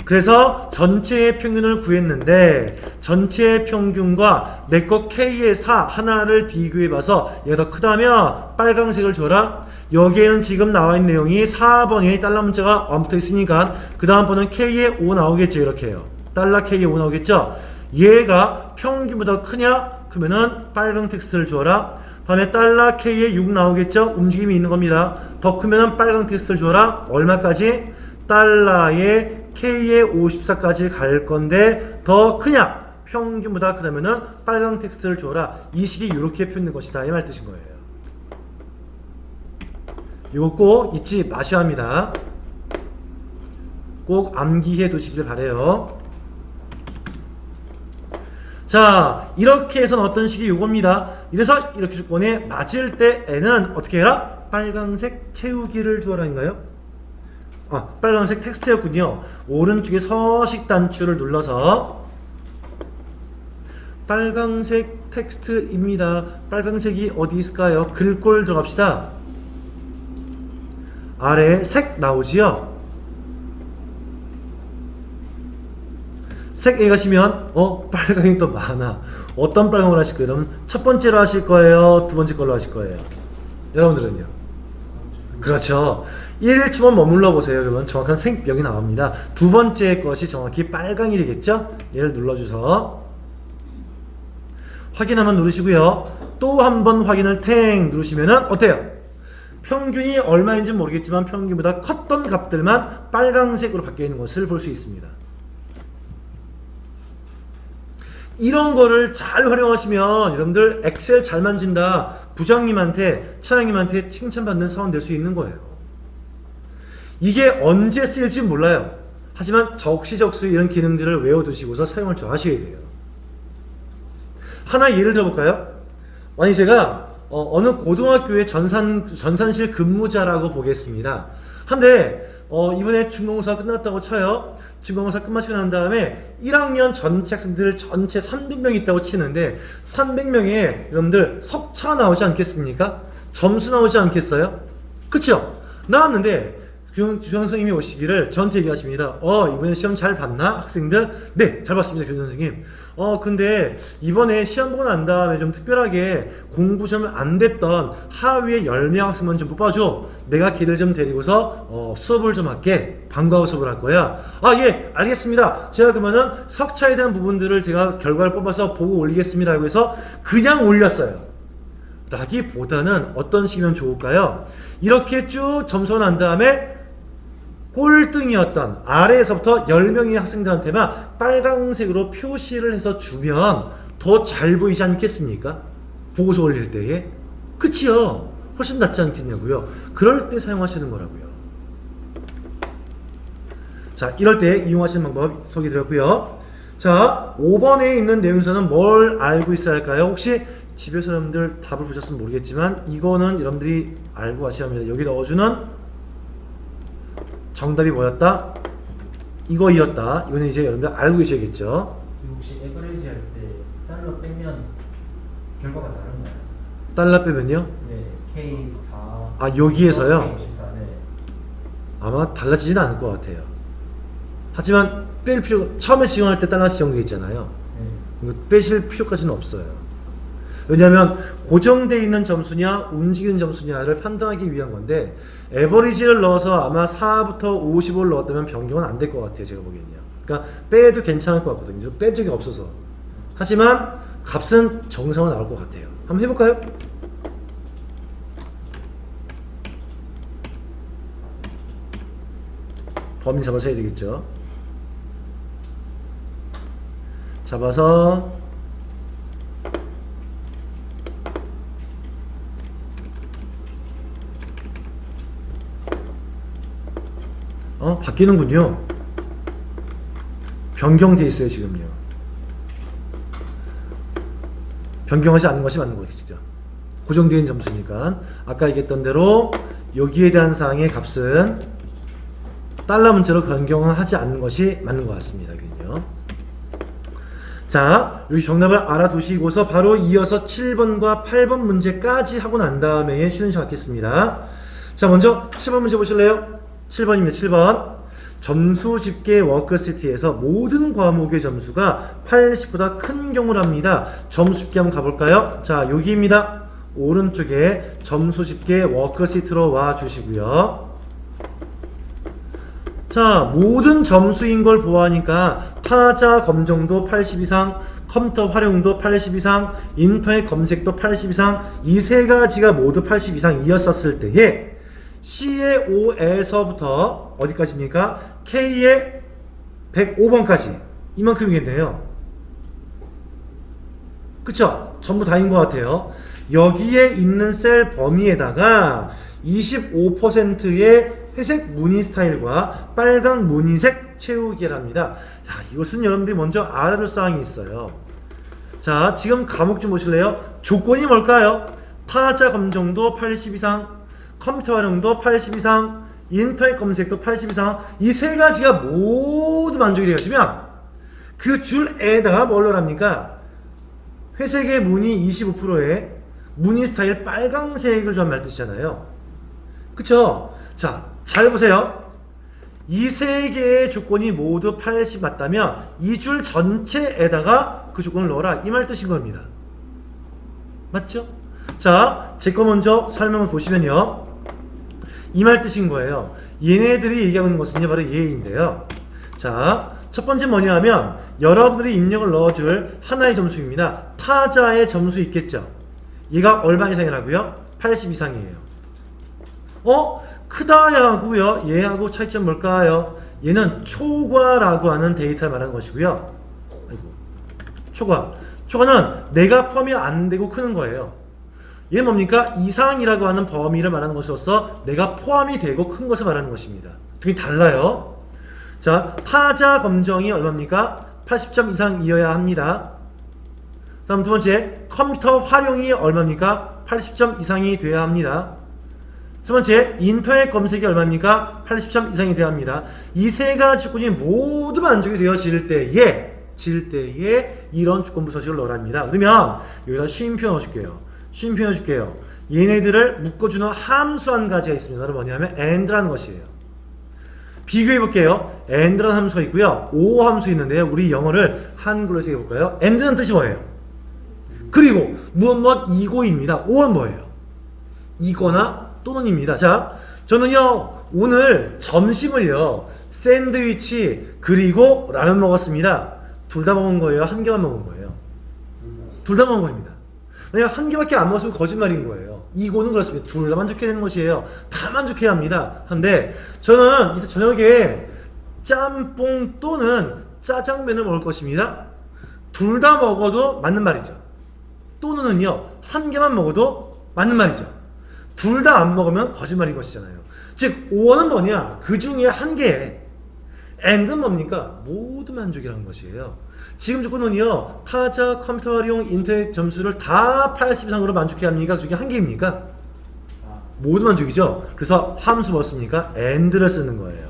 그래서 전체의 평균을 구했는데 전체의 평균과 내거 K의 4 하나를 비교해봐서 얘가 더 크다면 빨강색을 줘라. 여기에는 지금 나와있는 내용이 4번에 달러 문자가 붙어 있으니까 그 다음 번은 K의 5 나오겠죠. 이렇게 해요. 달러 K의 5 나오겠죠. 얘가 평균보다 크냐? 그러면은 빨강 텍스트를 주어라. 다음에 달러 K의 6 나오겠죠. 움직임이 있는 겁니다. 더 크면은 빨강 텍스트를 주어라. 얼마까지? 달러의 K의 54까지 갈 건데 더 크냐? 평균보다 크다면은 빨강 텍스트를 주어라. 이 식이 이렇게 표현된 것이다, 이 말 뜻인 거예요. 이거 꼭 잊지 마셔야 합니다. 꼭 암기해 두시길 바래요. 자, 이렇게 해서는 어떤 식이 요겁니다. 이래서 이렇게 조건에 맞을 때에는 어떻게 해라? 빨강색 채우기를 주어라인가요? 빨간색 텍스트였군요. 오른쪽에 서식 단추를 눌러서 빨간색 텍스트입니다. 빨간색이 어디 있을까요? 글꼴 들어갑시다. 아래 색 나오지요. 색에 가시면 빨강이 또 많아. 어떤 빨강으로 하실 거예요? 그럼 첫 번째로 하실 거예요? 두 번째 걸로 하실 거예요? 여러분들은요? 그렇죠. 1초만 머물러 보세요. 그러면 정확한 색명이 나옵니다. 두 번째 것이 정확히 빨강이 되겠죠? 얘를 눌러주셔서 확인하면 누르시고요. 또 한 번 확인을 탱 누르시면은 어때요? 평균이 얼마인지 모르겠지만 평균보다 컸던 값들만 빨강색으로 바뀌어 있는 것을 볼 수 있습니다. 이런 거를 잘 활용하시면 여러분들 엑셀 잘 만진다, 부장님한테, 차장님한테 칭찬받는 사원 될 수 있는 거예요. 이게 언제 쓰일지 몰라요. 하지만 적시적소 이런 기능들을 외워두시고서 사용을 좀 하셔야 돼요. 하나 예를 들어볼까요? 만약 제가 어느 고등학교의 전산실 근무자라고 보겠습니다. 한데 이번에 중간고사 끝났다고 쳐요. 중간고사 끝마치고 난 다음에 1학년 전체 학생들 전체 300명 있다고 치는데 300명에 여러분들 석차가 나오지 않겠습니까? 점수 나오지 않겠어요? 그쵸? 나왔는데 교장 선생님이 오시기를 저한테 얘기하십니다. 이번에 시험 잘 봤나? 학생들? 네, 잘 봤습니다, 교장 선생님. 근데 이번에 시험 보고 난 다음에 좀 특별하게 공부 좀 안 됐던 하위의 10명 학생만 좀 뽑아줘. 내가 걔들 좀 데리고서 수업을 좀 할게. 방과후 수업을 할 거야. 예, 알겠습니다. 제가 그러면은 석차에 대한 부분들을 제가 결과를 뽑아서 보고 올리겠습니다. 하고 해서 그냥 올렸어요. 라기보다는 어떤 식이면 좋을까요? 이렇게 쭉 점수가 난 다음에 꼴등이었던 아래에서부터 10명의 학생들한테만 빨강색으로 표시를 해서 주면 더 잘 보이지 않겠습니까? 보고서 올릴 때에. 그치요? 훨씬 낫지 않겠냐고요. 그럴 때 사용하시는 거라고요. 자, 이럴 때 이용하시는 방법 소개드렸고요. 자, 5번에 있는 내용에서는 뭘 알고 있어야 할까요? 혹시 집에서 여러분들 답을 보셨으면 모르겠지만 이거는 여러분들이 알고 가셔야 합니다. 여기 넣어주는 정답이 뭐였다? 이거이었다. 이거는 이제 여러분들 알고 계셔야겠죠. 혹시 에버리지 할 때 달러 빼면 결과가 다른가요? 달러 빼면요? 네, K4. 아, 여기에서요? K24, 네. 아마 달라지진 않을 것 같아요. 하지만 뺄 필요가, 처음에 지원할 때 달러 지정되어 있잖아요. 네. 이거 빼실 필요까지는 없어요. 왜냐하면 고정되어 있는 점수냐 움직이는 점수냐를 판단하기 위한 건데 에버리지를 넣어서 아마 4부터 55를 넣었다면 변경은 안 될 것 같아요. 제가 보기엔요. 그러니까 빼도 괜찮을 것 같거든요. 뺀 적이 없어서. 하지만 값은 정상으로 나올 것 같아요. 한번 해볼까요? 범위 잡아서 해야 되겠죠. 잡아서 바뀌는군요. 변경돼 있어요 지금요. 변경하지 않는 것이 맞는 것이죠. 고정된 점수니까 아까 얘기했던 대로 여기에 대한 사항의 값은 달러 문자로 변경을 하지 않는 것이 맞는 것 같습니다. 그군요. 자, 여기 정답을 알아두시고서 바로 이어서 7번과 8번 문제까지 하고 난 다음에 쉬는 시간 갖겠습니다. 자, 먼저 7번 문제 보실래요? 7번입니다. 7번. 점수 집계 워크시트에서 모든 과목의 점수가 80보다 큰 경우랍니다. 점수 집계 한번 가볼까요? 자, 여기입니다. 오른쪽에 점수 집계 워크시트로 와 주시고요. 자, 모든 점수인 걸 보아하니까 타자 검정도 80 이상, 컴퓨터 활용도 80 이상, 인터넷 검색도 80 이상, 이 세 가지가 모두 80 이상이었었을 때에 C의 5에서부터 어디까지입니까? K의 105번까지 이만큼이겠네요. 그쵸? 전부 다인 것 같아요. 여기에 있는 셀 범위에다가 25%의 회색 무늬 스타일과 빨강 무늬색 채우기랍니다. 자, 이것은 여러분들이 먼저 알아둘 사항이 있어요. 자, 지금 과목 좀 보실래요? 조건이 뭘까요? 타자 검정도 80 이상, 컴퓨터 활용도 80 이상, 인터넷 검색도 80 이상, 이 세 가지가 모두 만족이 되어지면 그 줄에다가 뭘 넣으랍니까? 회색의 무늬 25%에 무늬 스타일 빨강색을 좀 말 뜻이잖아요. 그쵸? 자, 잘 보세요. 이 세 개의 조건이 모두 80 맞다면 이 줄 전체에다가 그 조건을 넣어라, 이 말 뜻인 겁니다. 맞죠? 자, 제 거 먼저 설명을 보시면요, 이 말 뜻인 거예요. 얘네들이 얘기하고 있는 것은요, 바로 얘인데요. 자, 첫 번째 뭐냐 하면 여러분들이 입력을 넣어줄 하나의 점수입니다. 타자의 점수 있겠죠? 얘가 얼마 이상이라고요? 80 이상이에요. 크다야고요, 얘하고 차이점 뭘까요? 얘는 초과라고 하는 데이터를 말하는 것이고요. 아이고, 초과는 내가 포함이 안 되고 크는 거예요. 얘는 뭡니까? 이상이라고 하는 범위를 말하는 것으로서 내가 포함이 되고 큰 것을 말하는 것입니다. 되게 달라요. 자, 타자 검정이 얼마입니까? 80점 이상이어야 합니다. 다음 두 번째, 컴퓨터 활용이 얼마입니까? 80점 이상이 돼야 합니다. 세 번째, 인터넷 검색이 얼마입니까? 80점 이상이 돼야 합니다. 이 세 가지 조건이 모두 만족이 되어질 때에 이런 조건부 서식을 넣으랍니다. 그러면 여기다 쉼표 넣어줄게요. 얘네들을 묶어주는 함수 한 가지가 있습니다. 바로 뭐냐면 and라는 것이에요. 비교해 볼게요. and라는 함수가 있고요, o 함수 있는데요. 우리 영어를 한글로 해석해 볼까요? and는 뜻이 뭐예요? 그리고 무엇 이고입니다. o는 뭐예요? 이거나 또는입니다. 자, 저는요 오늘 점심을요 샌드위치 그리고 라면 먹었습니다. 둘 다 먹은 거예요? 한 개만 먹은 거예요? 둘 다 먹은 겁니다. 만약 한 개밖에 안 먹었으면 거짓말인 거예요. 이고는 그렇습니다. 둘 다 만족해야 되는 것이에요. 다 만족해야 합니다. 한데 저는 이따 저녁에 짬뽕 또는 짜장면을 먹을 것입니다. 둘 다 먹어도 맞는 말이죠. 또는은요, 한 개만 먹어도 맞는 말이죠. 둘 다 안 먹으면 거짓말인 것이잖아요. 즉, 5원은 뭐냐? 그 중에 한 개. and는 뭡니까? 모두 만족이라는 것이에요. 지금 조건은요, 타자 컴퓨터 활용 인터넷 점수를 다 80 이상으로 만족해야 합니까? 그 중에 한 개입니까? 모두 만족이죠. 그래서 함수 뭐 씁니까? and를 쓰는 거예요.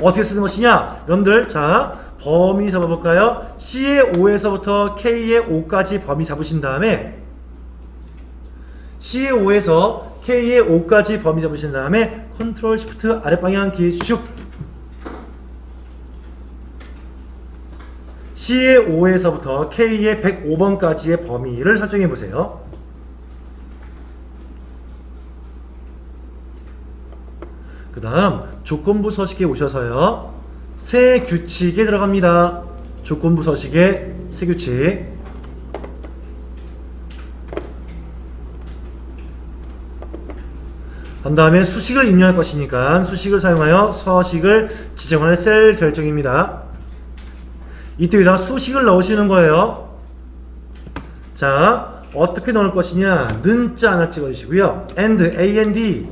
어떻게 쓰는 것이냐? 여러분들, 자, 범위 잡아볼까요? C의 5에서부터 K의 5까지 범위 잡으신 다음에 C의 5에서 K의 5까지 범위 잡으신 다음에 컨트롤 시프트 아랫방향 키 슉 C의 5에서부터 K의 105번까지의 범위를 설정해 보세요. 그 다음 조건부 서식에 오셔서요, 새 규칙에 들어갑니다. 조건부 서식에 새 규칙. 한 다음에 수식을 입력할 것이니까 수식을 사용하여 서식을 지정할 셀 결정입니다. 이때 여기다가 수식을 넣으시는 거예요. 자, 어떻게 넣을 것이냐? 는자 하나 찍어주시고요. and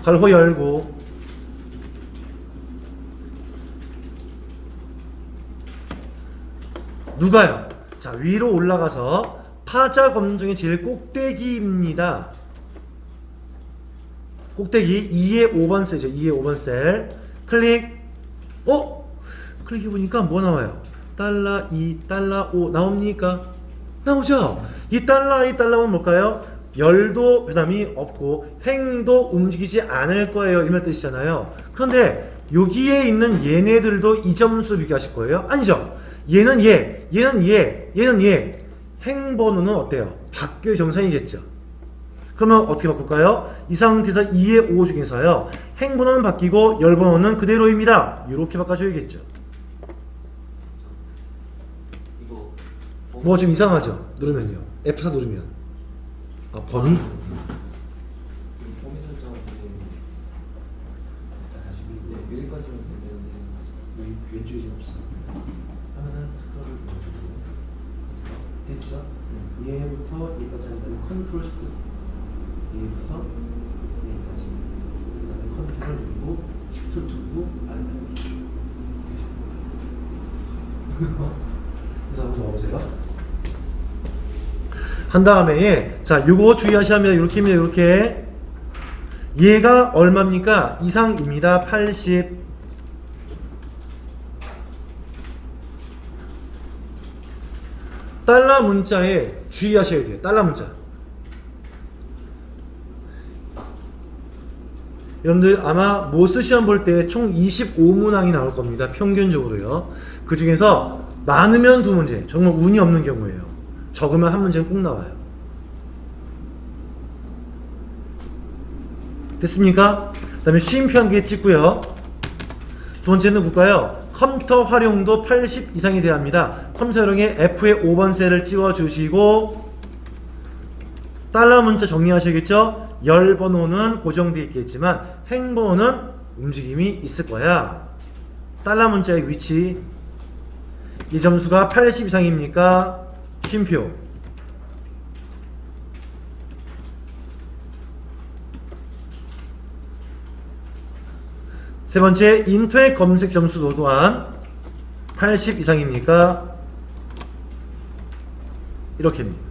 괄호 열고 누가요? 자, 위로 올라가서 타자 검정의 제일 꼭대기입니다. 꼭대기 2의 5번 셀이죠. 2의 5번 셀 클릭. 클릭해보니까 뭐 나와요? 달러 2, 달러 5 나옵니까? 나오죠? 이 달러 2, 달러 5는 뭘까요? 열도 변함이 없고 행도 움직이지 않을 거예요. 이말 뜻이잖아요. 그런데 여기에 있는 얘네들도 이 점수 비교하실 거예요? 아니죠? 얘는 얘, 얘는 얘, 얘는 얘. 행번호는 어때요? 바뀌어야 정상이겠죠. 그러면 어떻게 바꿀까요? 이 상태에서 2의 5 중에서요, 행번호는 바뀌고 열번호는 그대로입니다. 이렇게 바꿔줘야겠죠. 이거 뭐 좀 이상하죠? 누르면요. F4 누르면. 범위? 범위 설정을 자, 다시 네, 여기까지는 되는데 왼쪽이 좀 없어. 하나는 스크롤을 눌러주고. 됐죠? 얘부터 얘까지 하면 컨트롤 시프트. 얘부터 얘까지. 그 다음에 컨트롤 누르고 시프트 누르고 아래로 그래서 한번 넣어보세요. 한 다음에 자, 요거 주의하셔야 합니다. 이렇게입니다. 이렇게. 얘가 얼마입니까? 이상입니다. 80. 달러 문자에 주의하셔야 돼요. 달러 문자. 여러분들 아마 모스 시험 볼 때 총 25문항이 나올 겁니다. 평균적으로요. 그 중에서 많으면 2문제, 정말 운이 없는 경우에요. 적으면 1문제는 꼭 나와요. 됐습니까? 그 다음에 쉼표 한 개 찍고요. 두 번째는 볼까요? 컴퓨터 활용도 80 이상이 돼야 합니다. 컴퓨터 활용에 F의 5번 셀을 찍어주시고 달러 문자 정리하셔야겠죠? 열 번호는 고정되어 있겠지만 행번호는 움직임이 있을 거야. 달러 문자의 위치. 이 점수가 80 이상입니까? 쉼표. 세 번째, 인터넷 검색 점수도 또한 80 이상입니까? 이렇게입니다.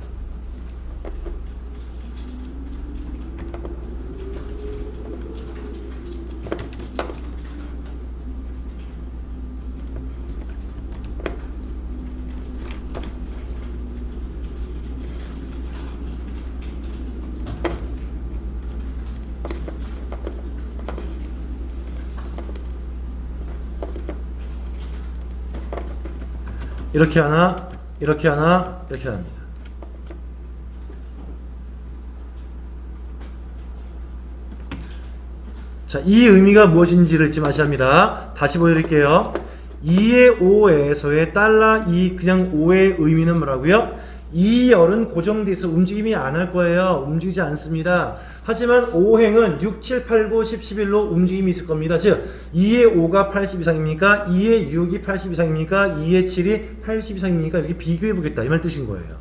이렇게 하나, 이렇게 하나, 이렇게 합니다. 자, 이 의미가 무엇인지를 잊지 마셔야 합니다. 다시 보여드릴게요. 2의 5에서의 달러 2, 그냥 5의 의미는 뭐라고요? 2열은 고정돼 있어 움직임이 안 할 거예요. 움직이지 않습니다. 하지만 5행은 6, 7, 8, 9, 10, 11로 움직임이 있을 겁니다. 즉 2의 5가 80 이상입니까? 2의 6이 80 이상입니까? 2의 7이 80 이상입니까? 이렇게 비교해 보겠다 이 말 뜻인 거예요.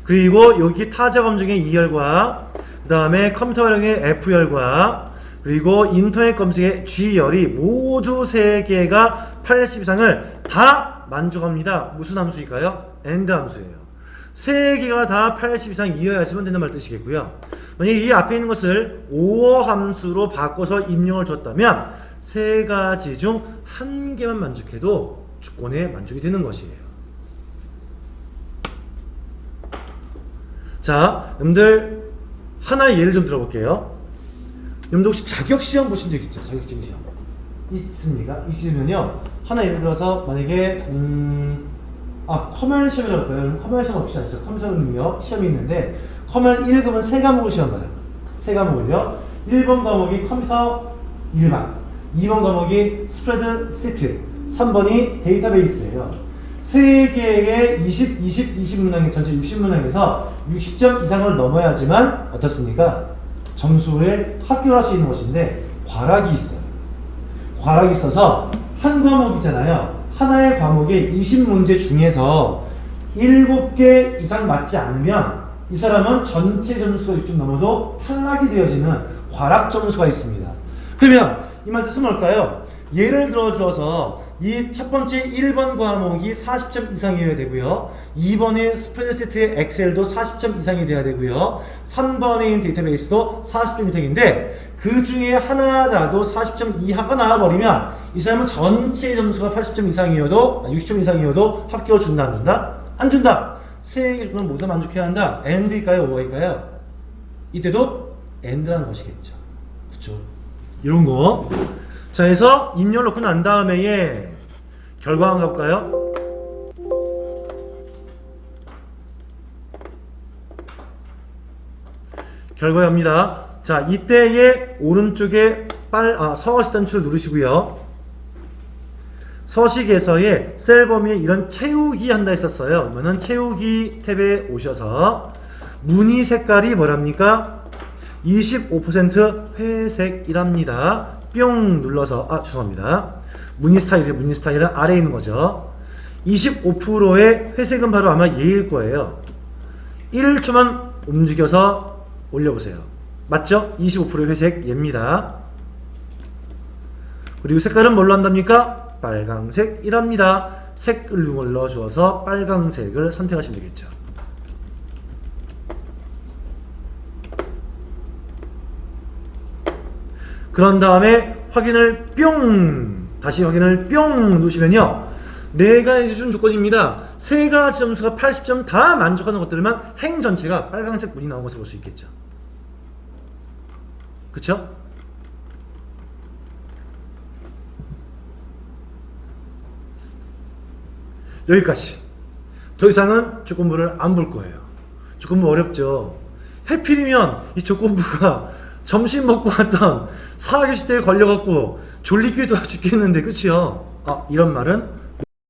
그리고 여기 타자 검증의 2열과 그 다음에 컴퓨터 활용의 F열과 그리고 인터넷 검색의 G열이 모두 3개가 80 이상을 다 만족합니다. 무슨 함수일까요? AND 함수예요. 3개가 다 80 이상 이어야지만 된다는 말 뜻이겠고요. 만약에 이 앞에 있는 것을 OR 함수로 바꿔서 입력을 줬다면 3가지 중 1개만 만족해도 조건에 만족이 되는 것이에요. 자, 여러분들 하나의 예를 좀 들어볼게요. 여러분들 혹시 자격시험 보신 적 있죠? 자격증 시험 있습니까? 있으면요 하나 예를 들어서 만약에 커멀 시험이라고 할까요? 커멀 시험 없이 아시죠? 컴퓨터 능력 시험이 있는데 커멀 1급은 3과목을 시험 봐요. 3과목을요 1번 과목이 컴퓨터 일반, 2번 과목이 스프레드 시트, 3번이 데이터베이스예요. 3개의 20 문항의 전체 60문항에서 60점 이상을 넘어야지만 어떻습니까? 점수를 합격할 수 있는 것인데 과락이 있어요. 과락이 있어서 한 과목이잖아요. 하나의 과목에 20문제 중에서 7개 이상 맞지 않으면 이 사람은 전체 점수가 60점 넘어도 탈락이 되어지는 과락 점수가 있습니다. 그러면 이 말 뜻은 뭘까요? 예를 들어 주어서 이 첫 번째 1번 과목이 40점 이상이어야 되고요. 2번의 스프레드시트의 엑셀도 40점 이상이 돼야 되고요. 3번의 데이터베이스도 40점 이상인데 그 중에 하나라도 40점 이하가 나와버리면 이 사람은 전체 점수가 80점 이상이어도 60점 이상이어도 합격을 준다 안 준다? 안 준다! 3개 조건을 모두 만족해야 한다. AND일까요? OR일까요? 이때도 AND라는 것이겠죠. 그쵸? 이런 거. 자, 해서 입력 넣고 난 다음에 결과 한번 가볼까요? 결과입니다. 자, 이때의 오른쪽에 서식 단추를 누르시고요. 서식에서의 셀 범위에 이런 채우기 한다 했었어요. 그러면은 채우기 탭에 오셔서 무늬 색깔이 뭐랍니까? 25% 회색이랍니다. 뿅 눌러서 죄송합니다. 무늬 스타일은 아래에 있는 거죠. 25%의 회색은 바로 아마 얘일 거예요. 1초만 움직여서 올려보세요. 맞죠? 25%의 회색 얘입니다. 그리고 색깔은 뭘로 한답니까? 빨강색이랍니다. 색을 눌러 주어서 빨강색을 선택하시면 되겠죠. 그런 다음에 확인을 뿅! 다시 확인을 뿅! 누르시면요. 내가 이제 준 조건입니다. 3가지 점수가 80점 다 만족하는 것들만 행 전체가 빨간색 문이 나온 것을 볼 수 있겠죠. 그쵸? 여기까지. 더 이상은 조건부를 안 볼 거예요. 조건부 어렵죠. 해필이면 이 조건부가 점심 먹고 왔던 4교시 때에 걸려갖고 졸리기도 죽겠는데, 그치요? 이런 말은